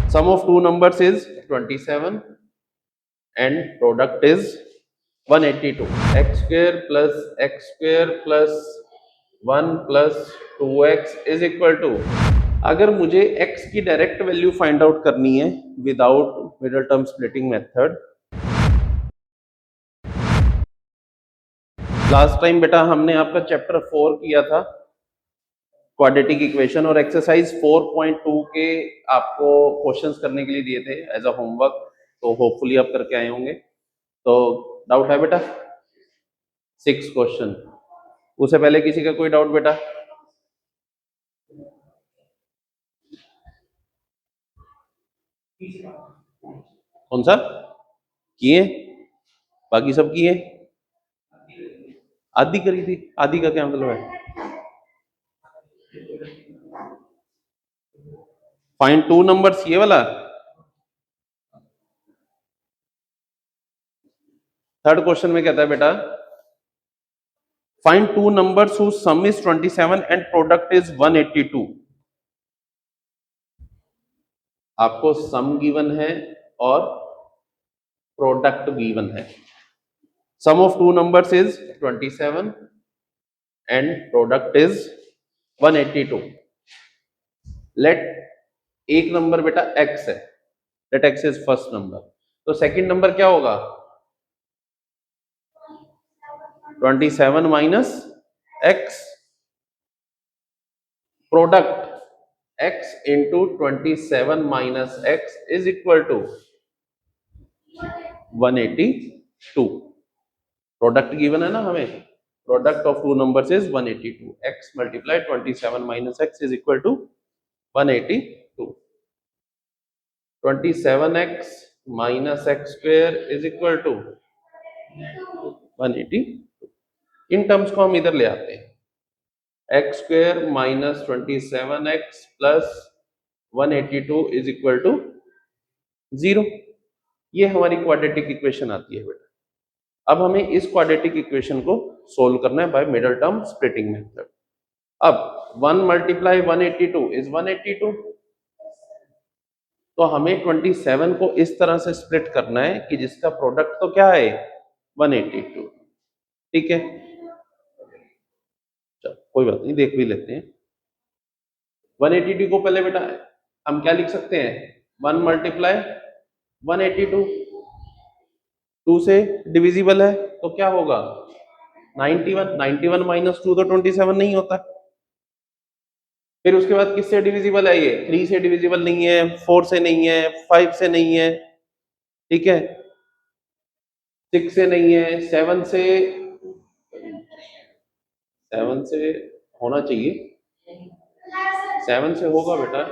Sum of two numbers is 27 and product is 182. X square plus 1 plus 2x is equal to, अगर मुझे x की direct value find out करनी है without middle term splitting method, last time बेटा हमने आपका chapter 4 किया था क्वाड्रेटिक इक्वेशन, और एक्सरसाइज 4.2 के आपको क्वेश्चंस करने के लिए दिए थे एज अ होमवर्क, तो होपफुली आप करके आए होंगे। तो डाउट है बेटा? 6 क्वेश्चन। उससे पहले किसी का कोई डाउट बेटा? कौन सा किए? बाकी सब किए? आधी करी थी। आधी का क्या मतलब है? फाइंड टू नंबर्स, ये वाला। थर्ड क्वेश्चन में कहता है बेटा find two numbers whose sum is 27 and product is 182। आपको सम गिवन है और प्रोडक्ट गिवन है। Sum of two numbers is 27 and product is 182। Let एक नंबर बेटा x है, let x is first number, तो सेकंड नंबर क्या होगा? 27 minus x, product x into 27 minus x is equal to 182। Product given है ना हमें, product of two numbers is 182। x multiply 27 minus x is equal to 182। 27x minus x square is equal to 182। इन terms को हम इधर ले आते हैं, x square minus 27x plus 182 is equal to 0। ये हमारी क्वाड्रेटिक इक्वेशन आती है बेटा। अब हमें इस क्वाड्रेटिक इक्वेशन को सोल्व करना है by middle term splitting method. अब 1 मल्टीप्लाई 182 इज 182, तो हमें 27 को इस तरह से स्प्लिट करना है कि जिसका प्रोडक्ट तो क्या है 182। ठीक है, चलो कोई बात नहीं, देख भी लेते हैं। 182 को पहले बेटा हम क्या लिख सकते हैं? 1 मल्टीप्लाई 182, 2 से डिविजिबल है तो क्या होगा 91। 91 माइनस 2 तो 27 नहीं होता। फिर उसके बाद किससे डिविजिबल है? ये 3 से डिविजिबल नहीं है, 4 से नहीं है, 5 से नहीं है, ठीक है, 6 से नहीं है, 7 से होना चाहिए, 7 से होगा बेटा।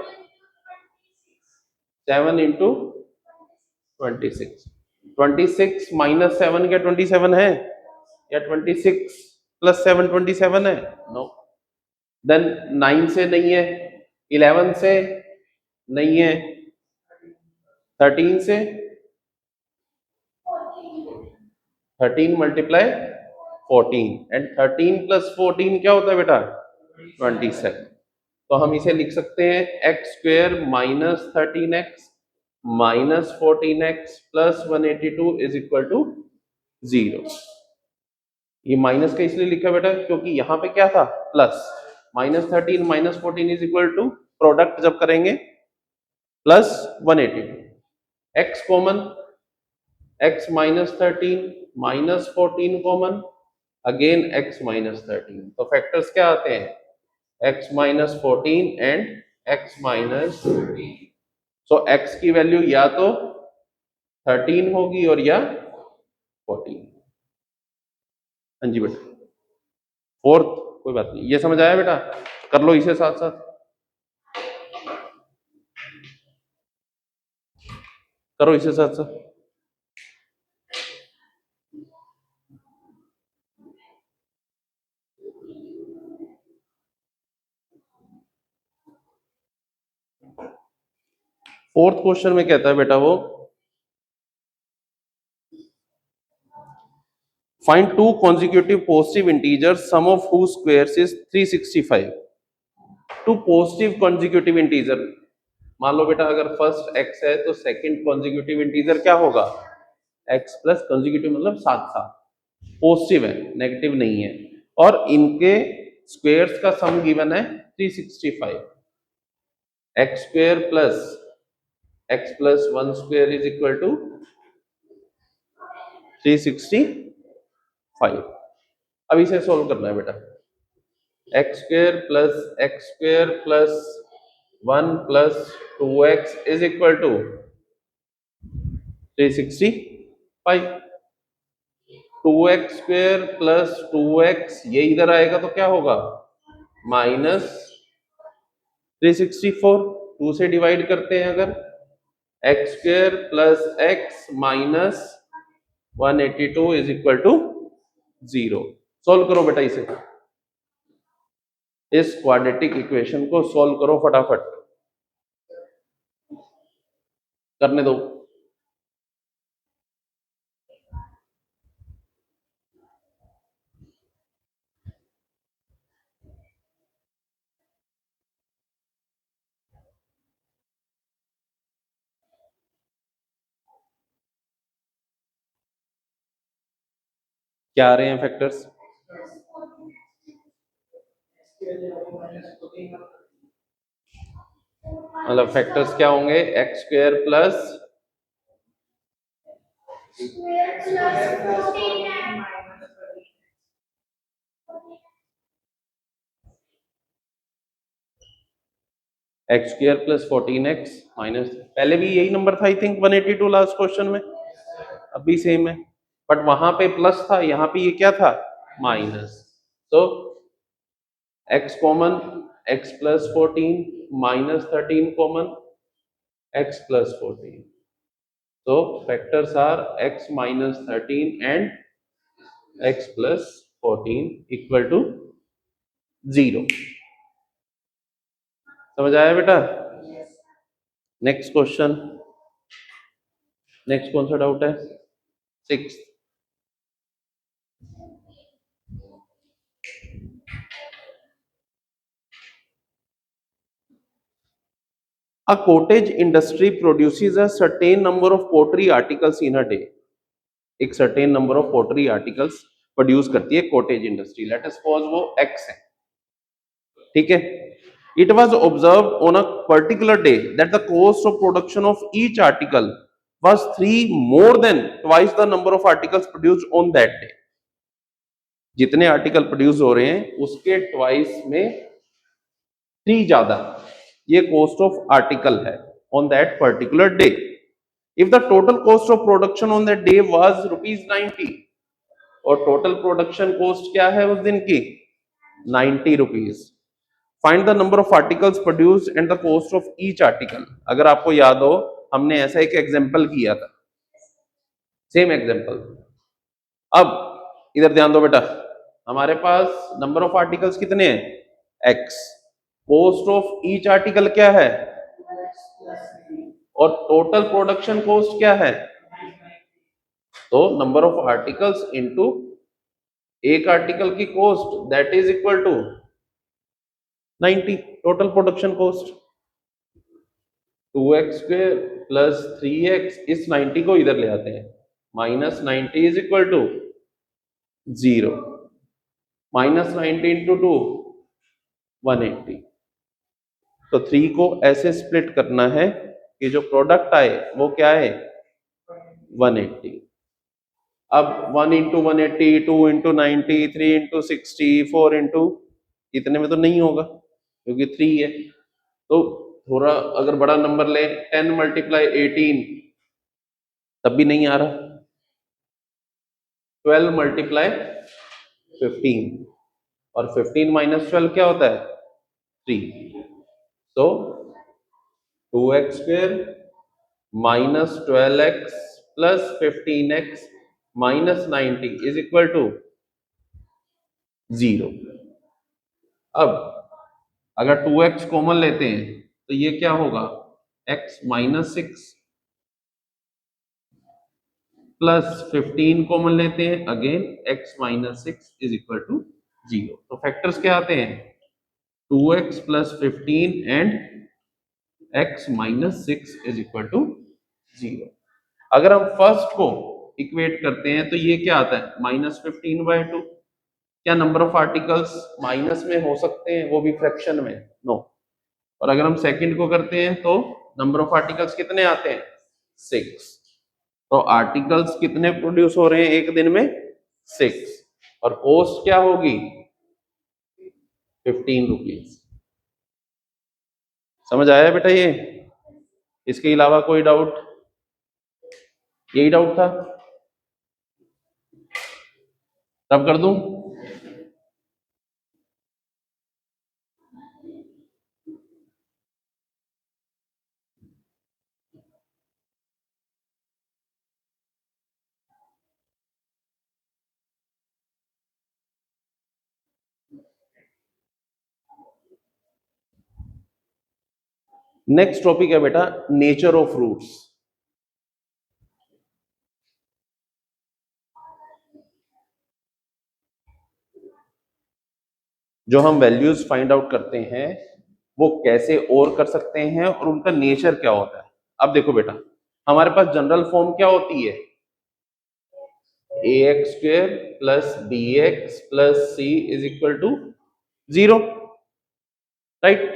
7 इंटू 26, 26 माइनस 7 क्या 27 है? या 26 प्लस 7 27 है? नो। देन 9 से नहीं है, 11 से नहीं है, 13 से, 13 मल्टीप्लाई 14 एंड 13 प्लस 14 क्या होता है बेटा 27। तो हम इसे लिख सकते हैं X square minus 13x minus 14x plus 182 is equal to 0। ये माइनस का इसलिए लिखा बेटा क्योंकि यहाँ पे क्या था plus, minus 13 minus 14 is equal to product जब करेंगे plus 182, x common, x minus 13 minus 14 common, again x minus 13, तो फैक्टर्स क्या आते हैं x minus 14 and x minus 13। So x की वैल्यू या तो 13 होगी और या 14। हाँ जी बेटा, फोर्थ कोई बात नहीं, ये समझ आया बेटा? कर लो इसे साथ साथ, करो इसे साथ साथ। फोर्थ क्वेश्चन में कहता है बेटा वो find two consecutive positive integers sum of whose squares is 365। Two positive consecutive integer, मान लो बेटा अगर फर्स्ट x है तो सेकंड कॉन्जिक्यूटिव इंटीजर क्या होगा, x प्लस कॉन्जिक्यूटिव मतलब साथ साथ, पॉजिटिव है, नेगेटिव नहीं है, और इनके स्क्वायर्स का सम गिवन है 365। x square plus x plus 1 square is equal to 365। अब इसे सोल्व करना है बेटा, X square plus 1 plus 2x is equal to 365। 2x square plus 2x ये इधर आएगा तो क्या होगा, माइनस 364। 2 से डिवाइड करते हैं अगर, X square plus X minus 182 is equal to 0। Solve करो बेटा इसे, इस क्वाड्रेटिक इक्वेशन को सॉल्व करो फटाफट, करने दो। क्या आ रहे हैं फैक्टर्स, मतलब फैक्टर्स क्या होंगे, x square plus x square plus 14x minus, पहले भी यही नंबर था आई थिंक 182 लास्ट क्वेश्चन में, अभी सेम है, बट वहां पे प्लस था, यहाँ पे ये क्या था, माइनस। तो x common, x plus 14 minus 13 common, x plus 14। तो factors are x minus 13 and x plus 14 equal to 0। समझ आया बेटा? नेक्स्ट क्वेश्चन, नेक्स्ट कौन सा डाउट है, 6। A cottage industry produces a certain number of pottery articles in a day. एक certain number of pottery articles produce करती है cottage industry. Let us suppose वो X है, ठीक है? It was observed on a particular day that the cost of production of each article was 3 more than twice the number of articles produced on that day. जितने article produce हो रहे हैं उसके twice में 3 ज्यादा, ये कॉस्ट ऑफ आर्टिकल है on that particular day. If the total cost of production on that day was ₹90, और टोटल प्रोडक्शन कॉस्ट क्या है उस दिन की, ₹90। Find the number of articles produced and the cost of each article. अगर आपको याद हो हमने ऐसा एक एग्जांपल किया था, सेम एग्जांपल। अब इधर ध्यान दो बेटा, हमारे पास नंबर ऑफ आर्टिकल्स कितने हैं, x, cost of each article क्या है, और टोटल प्रोडक्शन कॉस्ट क्या है, तो नंबर ऑफ आर्टिकल्स इनटू एक आर्टिकल की cost that is equal to 90, total production cost. 2x square plus 3x, इस 90 को इधर ले आते हैं, minus 90 is equal to 0, minus 90 into 2 180। तो 3 को ऐसे स्प्लिट करना है कि जो प्रोडक्ट आए वो क्या है, 180। अब 1 इंटू 180, 2 इंटू 90, 3 इंटू 60, 4 इंटू, इतने में तो नहीं होगा क्योंकि 3 है, तो थोड़ा अगर बड़ा नंबर ले, 10 मल्टीप्लाई 18 तब भी नहीं आ रहा, 12 मल्टीप्लाई 15, और 15 माइनस 12 क्या होता है, 3। तो 2x square minus 12x plus 15x minus 90 is equal to 0। अब अगर 2x कॉमन लेते हैं तो ये क्या होगा, x माइनस 6 प्लस 15 कॉमन लेते हैं, again x minus 6 is equal to 0। तो फैक्टर्स क्या आते हैं, 2x plus 15 and x minus 6 is equal to 0। अगर हम फर्स्ट को इक्वेट करते हैं तो ये क्या आता है -15/2। क्या नंबर ऑफ आर्टिकल्स माइनस में हो सकते हैं, वो भी फ्रैक्शन में? नो। और अगर हम सेकंड को करते हैं तो नंबर ऑफ आर्टिकल्स कितने आते हैं 6। तो आर्टिकल्स कितने प्रोड्यूस हो रहे हैं एक दिन में 6। और कॉस्ट क्या होगी 15 रुपीज। समझ आया बेटा ये? इसके अलावा कोई डाउट? यही डाउट था, तब कर दूं? नेक्स्ट टॉपिक है बेटा नेचर ऑफ रूट्स। जो हम वैल्यूज फाइंड आउट करते हैं वो कैसे और कर सकते हैं और उनका नेचर क्या होता है। अब देखो बेटा, हमारे पास जनरल फॉर्म क्या होती है ax² plus bx plus c is equal to 0, right.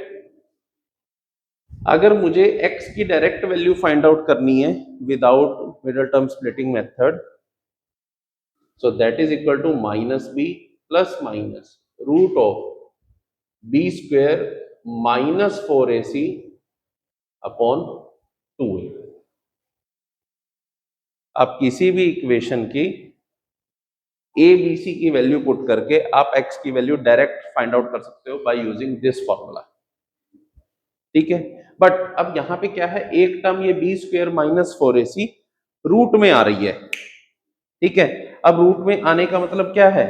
अगर मुझे x की डायरेक्ट वैल्यू फाइंड आउट करनी है without middle term splitting method, so that is equal to -b plus minus root of b² minus 4ac upon 2a। आप किसी भी equation की A B C की वैल्यू पुट करके आप x की वैल्यू डायरेक्ट फाइंड आउट कर सकते हो बाय यूजिंग दिस फॉर्मूला, ठीक है। बट अब यहाँ पे क्या है, एक टर्म ये b² माइनस 4ac रूट में आ रही है, ठीक है। अब रूट में आने का मतलब क्या है,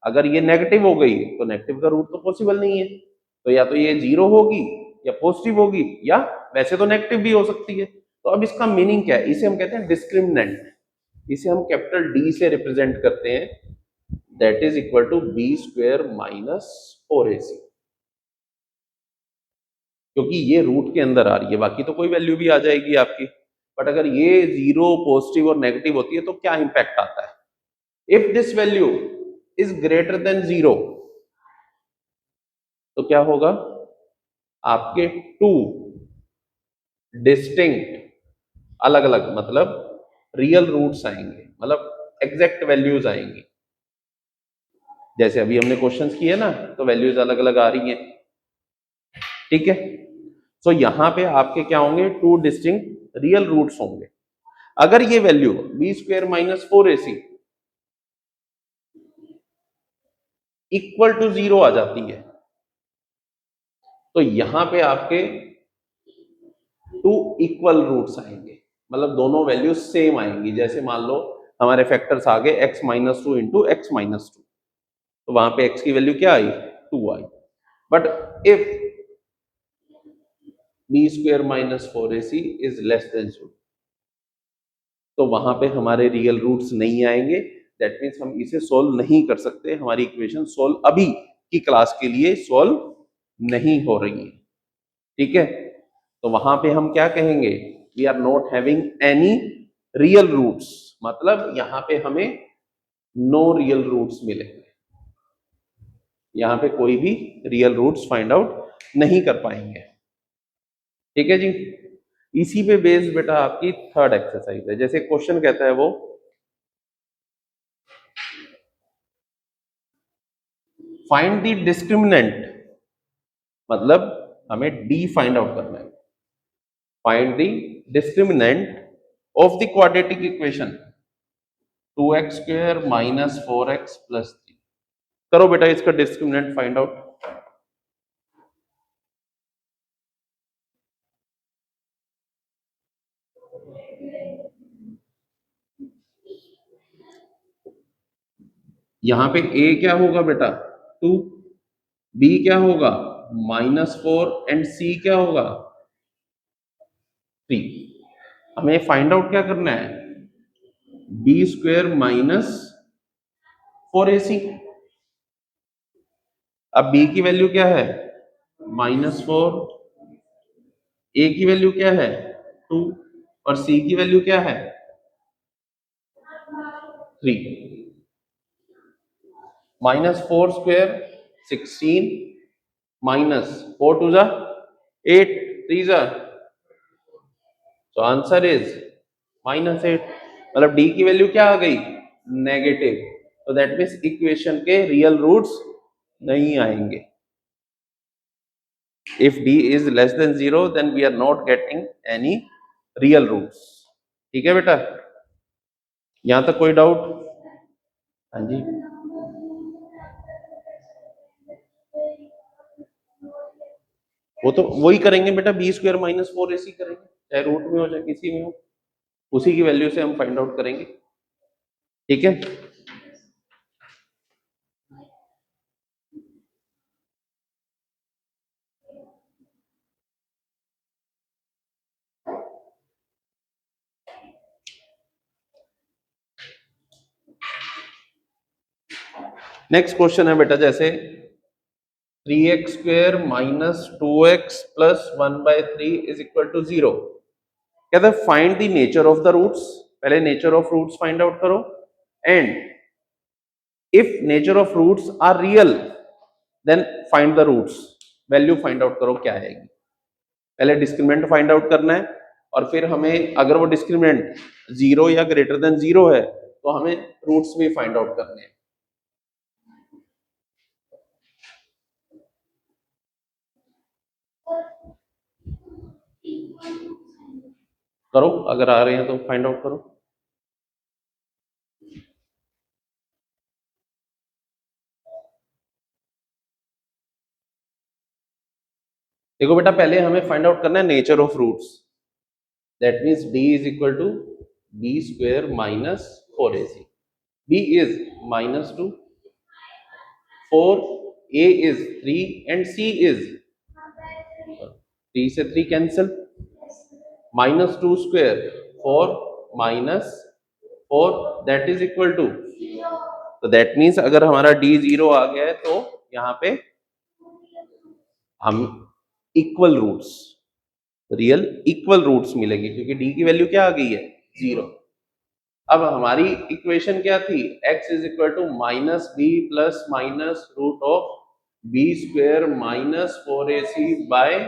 अगर ये नेगेटिव हो गई तो नेगेटिव का रूट तो पॉसिबल नहीं है, तो या तो ये 0 होगी या पॉजिटिव होगी, या वैसे तो नेगेटिव भी हो सकती है। तो अब इसका मीनिंग क्या है, इसे हम कहते हैं डिस्क्रिमिनेंट। इसे हम कैपिटल डी से रिप्रेजेंट करते हैं, that is equal to b² minus 4ac, क्योंकि ये रूट के अंदर आ रही है, बाकी तो कोई वैल्यू भी आ जाएगी आपकी। बट अगर ये 0 पॉजिटिव और नेगेटिव होती है तो क्या इंपैक्ट आता है, if this value is greater than 0 तो क्या होगा, आपके टू डिस्टिंक्ट अलग अलग मतलब रियल रूट्स आएंगे, मतलब एग्जैक्ट वैल्यूज आएंगी। जैसे अभी हमने क्वेश्चंस किए ना, तो वैल्यूज अलग अलग आ रही हैं, ठीक है। सो यहां पे आपके क्या होंगे, टू डिस्टिंक्ट रियल रूट्स होंगे। अगर ये value b² minus 4ac equal to 0 आ जाती है तो यहां पे आपके टू इक्वल रूट्स आएंगे, मतलब दोनों वैल्यूज सेम आएंगी। जैसे मान लो हमारे फैक्टर्स आ गए x minus 2 into X minus 2, तो वहां पे x की वैल्यू क्या आई 2 आई। But if b² minus 4ac is less than 0 तो वहां पे हमारे रियल रूट्स नहीं आएंगे। दैट मीन्स हम इसे सोल्व नहीं कर सकते, हमारी इक्वेशन सोल्व अभी की क्लास के लिए सोल्व नहीं हो रही है, ठीक है। तो वहां पे हम क्या कहेंगे, we are not having any real roots, मतलब यहाँ पे हमें नो रियल रूट्स मिलेंगे, यहाँ पे कोई भी रियल रूट्स फाइंड आउट नहीं कर पाएंगे, ठीक है जी। इसी पे बेस्ड बेटा आपकी थर्ड एक्सरसाइज है। जैसे क्वेश्चन कहता है वो फाइंड द डिस्क्रिमिनेंट, मतलब हमें डी फाइंड आउट करना है। Find the discriminant of the quadratic equation 2x² minus 4x plus 3। करो बेटा इसका डिस्क्रिमिनेंट फाइंड आउट। यहां पे a क्या होगा बेटा 2, b क्या होगा -4 एंड c क्या होगा 3। हमें फाइंड आउट क्या करना है, b² माइनस 4ac। अब b की वैल्यू क्या है -4, ए की वैल्यू क्या है 2 और सी की वैल्यू क्या है 3। -4 स्क्वायर 16 माइनस 4 टू जा 8 3 जा, तो आंसर इज -8। मतलब डी की वैल्यू क्या आ गई नेगेटिव, तो दैट मीन्स इक्वेशन के रियल रूट्स नहीं आएंगे। If d is less than 0 then we are not getting any real roots। ठीक है बेटा, यहां तक कोई डाउट? हाँ जी, वो तो वही करेंगे बेटा, बी स्क्वायर माइनस 4ac करेंगे, चाहे रूट में हो चाहे किसी में हो, उसी की वैल्यू से हम फाइंड आउट करेंगे। ठीक है, नेक्स्ट क्वेश्चन है बेटा, जैसे 3x square minus 2x plus 1/3 is equal to 0। कहता है find the nature of the roots, पहले nature of roots find out करो, and if nature of roots are real then find the roots, value find out करो क्या आएगी। पहले discriminant find out करना है, और फिर हमें अगर वो डिस्क्रिमिनेंट 0 या ग्रेटर देन 0 है तो हमें रूट्स भी फाइंड आउट करने हैं। करो, अगर आ रहे हैं तो फाइंड आउट करो। देखो बेटा, पहले हमें फाइंड आउट करना है nature of roots, that means d is equal to b square minus 4ac। b is -2, 4, a is 3 and c is 3 से 3 cancel, -2 square 4 minus 4 that is equal to, तो that means अगर हमारा d 0 आ गया है तो यहाँ पे हम equal roots, real equal roots मिलेगी, क्योंकि d की वैल्यू क्या आ गई है 0। अब हमारी इक्वेशन क्या थी, x is equal to minus B plus minus root of B square minus 4ac by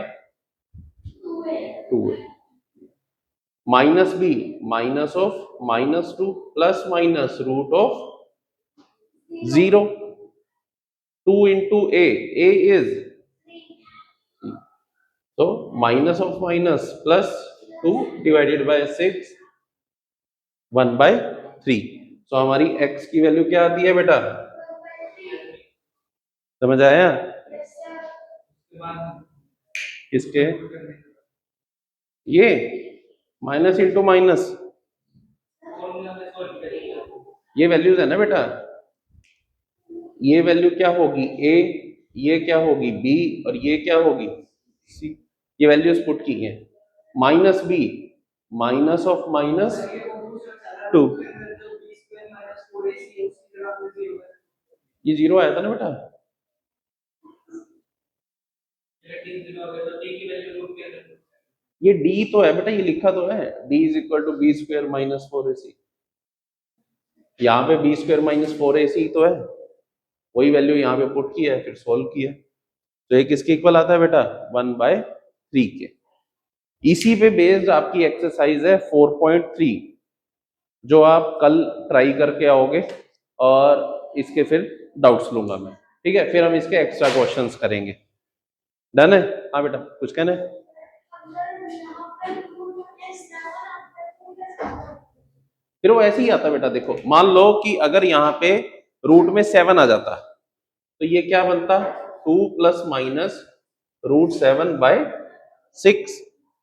2a, minus B minus of -2 plus minus root of 0, 2 into a is, तो minus of minus plus 2 divided by 6 1/3। तो हमारी x की value क्या आती है बेटा, समझ आया? इसके ये माइनस इंटू माइनस, ये वैल्यूज है ना बेटा, ये वैल्यू क्या होगी a, ये क्या होगी b और ये क्या होगी c, ये वैल्यूज पुट की है। Minus b minus of minus 2, ये 0 आया था ना बेटा, ये d तो है बेटा, ये लिखा तो है d is equal to B square minus 4ac, यहाँ पे बी स्क्वायर माइनस 4ac तो है, वही वैल्यू यहाँ पे पुट किया है फिर सोल्व किया, तो ये किसके इक्वल आता है बेटा 1/3 के। इसी पे बेस्ड आपकी एक्सरसाइज है 4.3, जो आप कल ट्राई करके आओगे और इसके फिर डाउट्स लूंगा मैं। ठीक है, फिर हम इसके एक्स्ट्रा क्वेश्चंस करेंगे। डन है? हाँ बेटा, कुछ कहना है? फिर वो ऐसे ही आता बेटा, देखो मान लो कि अगर यहाँ पे रूट में 7 आ जाता तो ये क्या बनता 2 प्लस माइनस √7/6।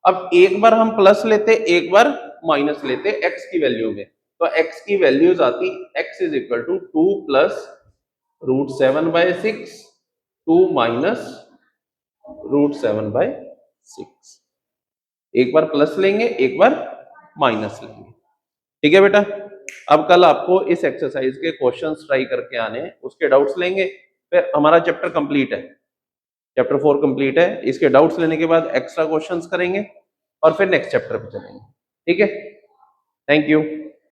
अब एक बार हम प्लस लेते, एक बार माइनस लेते x की वैल्यू में, तो x की वैल्यूज आती x is equal to 2 plus √7/6, 2 minus √7/6। एक बार प्लस लेंगे, एक बार माइनस लेंगे। ठीक है बेटा, अब कल आपको इस एक्सरसाइज के क्वेश्चंस ट्राई करके आने हैं, उसके डाउट्स लेंगे, फिर हमारा चैप्टर कंप्लीट है, चैप्टर 4 कंप्लीट है। इसके डाउट्स लेने के बाद एक्स्ट्रा क्वेश्चंस करेंगे। और फिर नेक्स्ट चैप्टर पे चलेंगे। ठीक है, थैंक यू।